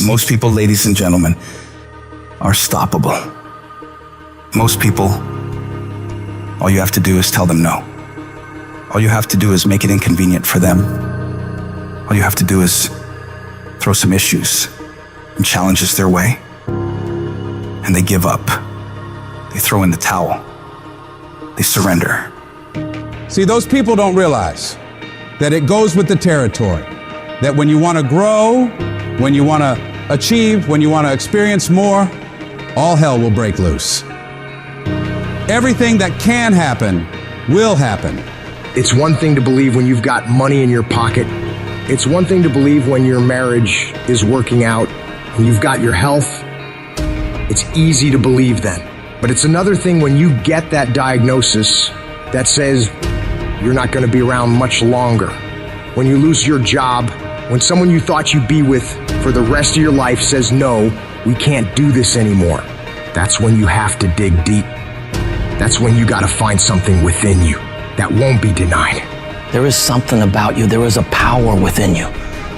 Most people, ladies and gentlemen, are stoppable. Most people, all you have to do is tell them no. All you have to do is make it inconvenient for them. All you have to do is throw some issues and challenges their way, and they give up. They throw in the towel. They surrender. See, those people don't realize that it goes with the territory. That when you want to grow, when you want to achieve, when you want to experience more, all hell will break loose. Everything that can happen will happen. It's one thing to believe when you've got money in your pocket. It's one thing to believe when your marriage is working out and you've got your health. It's easy to believe then. But it's another thing when you get that diagnosis that says you're not going to be around much longer. When you lose your job, when someone you thought you'd be with for the rest of your life says, no, we can't do this anymore. That's when you have to dig deep. That's when you got to find something within you that won't be denied. There is something about you. There is a power within you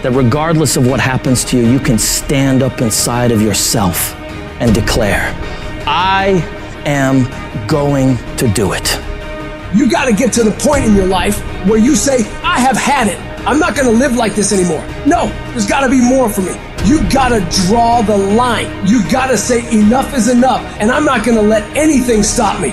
that regardless of what happens to you, you can stand up inside of yourself and declare, I am going to do it. You got to get to the point in your life where you say, I have had it. I'm not going to live like this anymore. No, there's got to be more for me. You got to draw the line. You got to say enough is enough, and I'm not going to let anything stop me.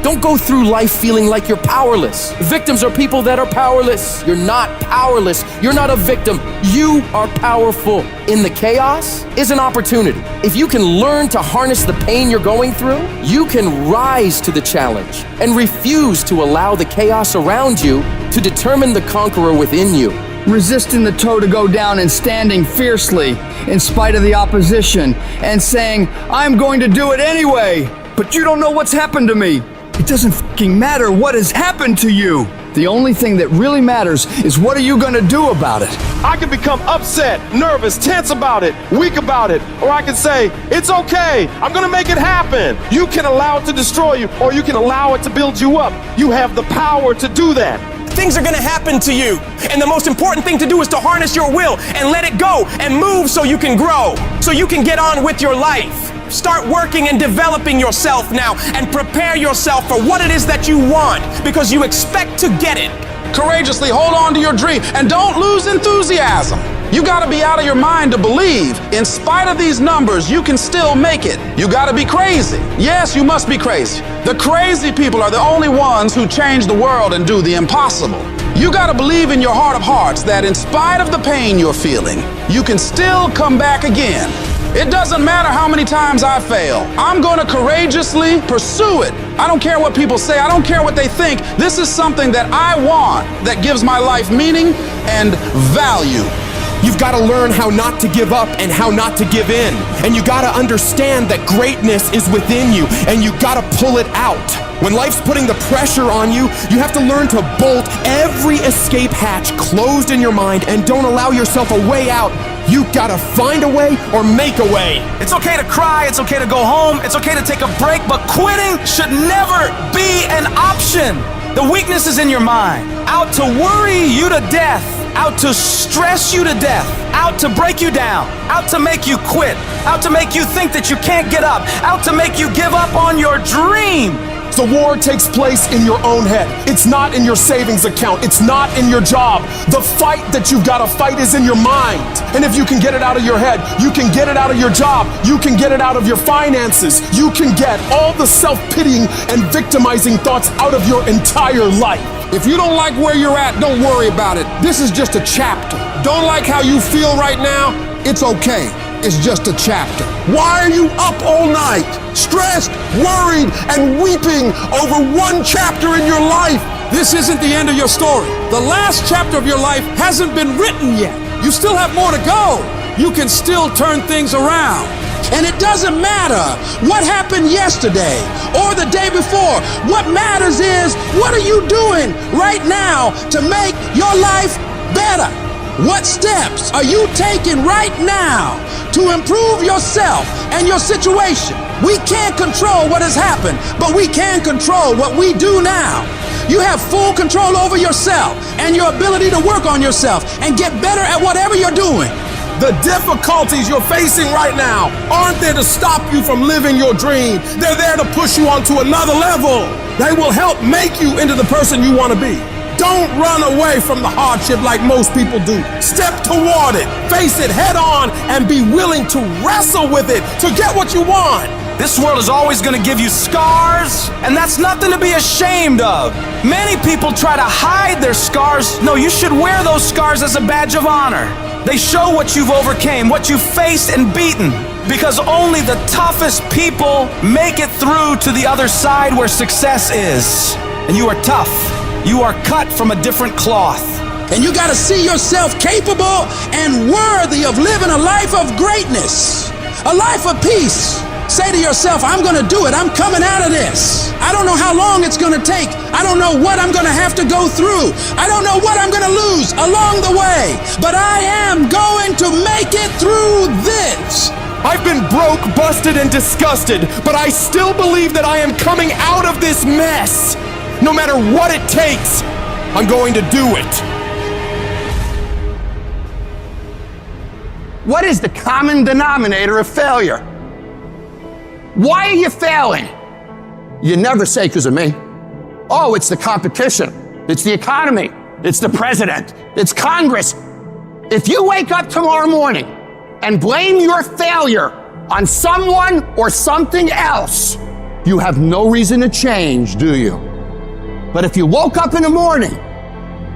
Don't go through life feeling like you're powerless. Victims are people that are powerless. You're not powerless. You're not a victim. You are powerful. In the chaos is an opportunity. If you can learn to harness the pain you're going through, you can rise to the challenge and refuse to allow the chaos around you to determine the conqueror within you. Resisting the toe to go down and standing fiercely in spite of the opposition and saying, I'm going to do it anyway, but you don't know what's happened to me. It doesn't fucking matter what has happened to you. The only thing that really matters is what are you gonna do about it? I can become upset, nervous, tense about it, weak about it, or I can say, it's okay, I'm gonna make it happen. You can allow it to destroy you, or you can allow it to build you up. You have the power to do that. Things are gonna happen to you, and the most important thing to do is to harness your will and let it go and move so you can grow, so you can get on with your life. Start working and developing yourself now and prepare yourself for what it is that you want, because you expect to get it. Courageously hold on to your dream and don't lose enthusiasm. You gotta be out of your mind to believe. In spite of these numbers, you can still make it. You gotta be crazy. Yes, you must be crazy. The crazy people are the only ones who change the world and do the impossible. You gotta believe in your heart of hearts that in spite of the pain you're feeling, you can still come back again. It doesn't matter how many times I fail. I'm gonna courageously pursue it. I don't care what people say. I don't care what they think. This is something that I want that gives my life meaning and value. You've got to learn how not to give up and how not to give in. And you got to understand that greatness is within you, and you got to pull it out. When life's putting the pressure on you, you have to learn to bolt every escape hatch closed in your mind and don't allow yourself a way out. You gotta find a way or make a way. It's okay to cry, it's okay to go home, it's okay to take a break, but quitting should never be an option. The weakness is in your mind, out to worry you to death, out to stress you to death, out to break you down, out to make you quit, out to make you think that you can't get up, out to make you give up on your dream. The war takes place in your own head. It's not in your savings account. It's not in your job. The fight that you've got to fight is in your mind. And if you can get it out of your head, you can get it out of your job. You can get it out of your finances. You can get all the self-pitying and victimizing thoughts out of your entire life. If you don't like where you're at, don't worry about it. This is just a chapter. Don't like how you feel right now? It's okay. It's just a chapter. Why are you up all night, stressed, worried, and weeping over one chapter in your life? This isn't the end of your story. The last chapter of your life hasn't been written yet. You still have more to go. You can still turn things around. And it doesn't matter what happened yesterday or the day before. What matters is, what are you doing right now to make your life better? What steps are you taking right now to improve yourself and your situation? We can't control what has happened, but we can control what we do now. You have full control over yourself and your ability to work on yourself and get better at whatever you're doing. The difficulties you're facing right now aren't there to stop you from living your dream. They're there to push you onto another level. They will help make you into the person you want to be. Don't run away from the hardship like most people do. Step toward it, face it head on, and be willing to wrestle with it to get what you want. This world is always going to give you scars, and that's nothing to be ashamed of. Many people try to hide their scars. No, you should wear those scars as a badge of honor. They show what you've overcame, what you've faced and beaten, because only the toughest people make it through to the other side where success is. And you are tough. You are cut from a different cloth. And you got to see yourself capable and worthy of living a life of greatness, a life of peace. Say to yourself, I'm going to do it. I'm coming out of this. I don't know how long it's going to take. I don't know what I'm going to have to go through. I don't know what I'm going to lose along the way. But I am going to make it through this. I've been broke, busted, and disgusted, but I still believe that I am coming out of this mess. No matter what it takes, I'm going to do it. What is the common denominator of failure? Why are you failing? You never say because of me. Oh, it's the competition. It's the economy. It's the president. It's Congress. If you wake up tomorrow morning and blame your failure on someone or something else, you have no reason to change, do you? But if you woke up in the morning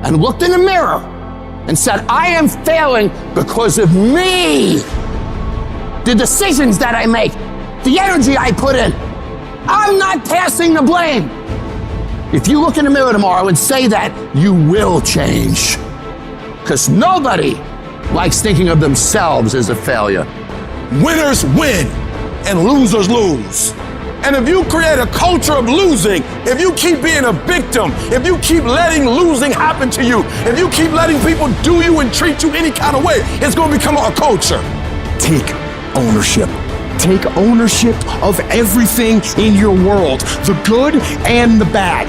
and looked in the mirror and said, I am failing because of me, the decisions that I make, the energy I put in, I'm not passing the blame. If you look in the mirror tomorrow and say that, you will change. Because nobody likes thinking of themselves as a failure. Winners win and losers lose. And if you create a culture of losing, if you keep being a victim, if you keep letting losing happen to you, if you keep letting people do you and treat you any kind of way, it's going to become a culture. Take ownership. Take ownership of everything in your world, the good and the bad.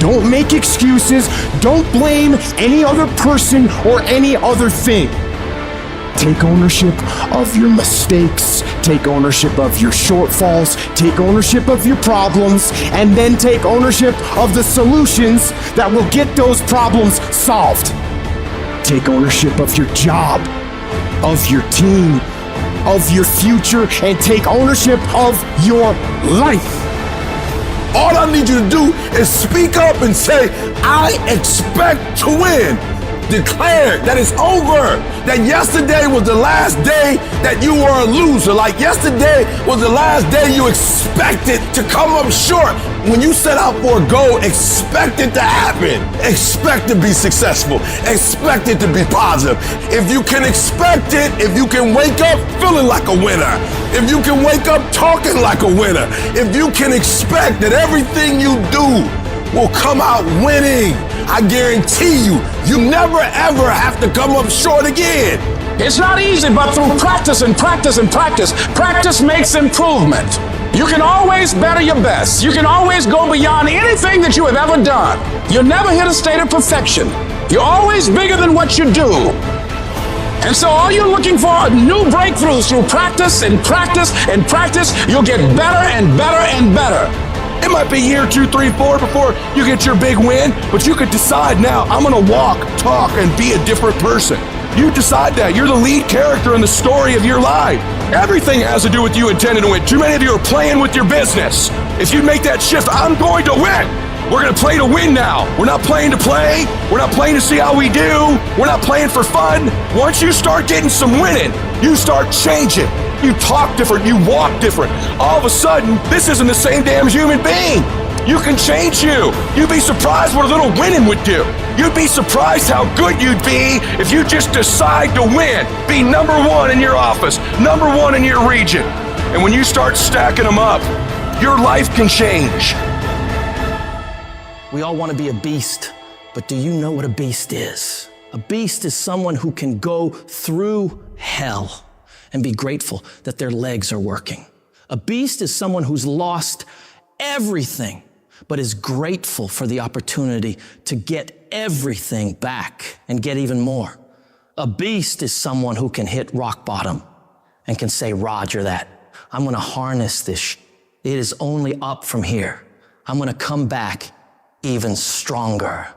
Don't make excuses. Don't blame any other person or any other thing. Take ownership of your mistakes. Take ownership of your shortfalls. Take ownership of your problems. And then take ownership of the solutions that will get those problems solved. Take ownership of your job, of your team, of your future, and take ownership of your life. All I need you to do is speak up and say, I expect to win. Declare that it's over. That yesterday was the last day that you were a loser. Like yesterday was the last day you expected to come up short. When you set out for a goal, expect it to happen. Expect to be successful. Expect it to be positive. If you can expect it, if you can wake up feeling like a winner, if you can wake up talking like a winner, if you can expect that everything you do will come out winning, I guarantee you, you never ever have to come up short again. It's not easy, but through practice and practice and practice, practice makes improvement. You can always better your best. You can always go beyond anything that you have ever done. You'll never hit a state of perfection. You're always bigger than what you do. And so all you're looking for are new breakthroughs through practice and practice and practice. You'll get better and better and better. It might be year 2, 3, 4 before you get your big win, but you could decide now, I'm gonna walk, talk, and be a different person. You decide that. You're the lead character in the story of your life. Everything has to do with you intending to win. Too many of you are playing with your business. If you make that shift, I'm going to win. We're gonna play to win now. We're not playing to play. We're not playing to see how we do. We're not playing for fun. Once you start getting some winning, you start changing. You talk different, you walk different. All of a sudden, this isn't the same damn human being. You can change you. You'd be surprised what a little winning would do. You'd be surprised how good you'd be if you just decide to win. Be number one in your office, number one in your region. And when you start stacking them up, your life can change. We all want to be a beast, but do you know what a beast is? A beast is someone who can go through hell and be grateful that their legs are working. A beast is someone who's lost everything, but is grateful for the opportunity to get everything back and get even more. A beast is someone who can hit rock bottom and can say, Roger that. I'm going to harness this. It is only up from here. I'm going to come back even stronger.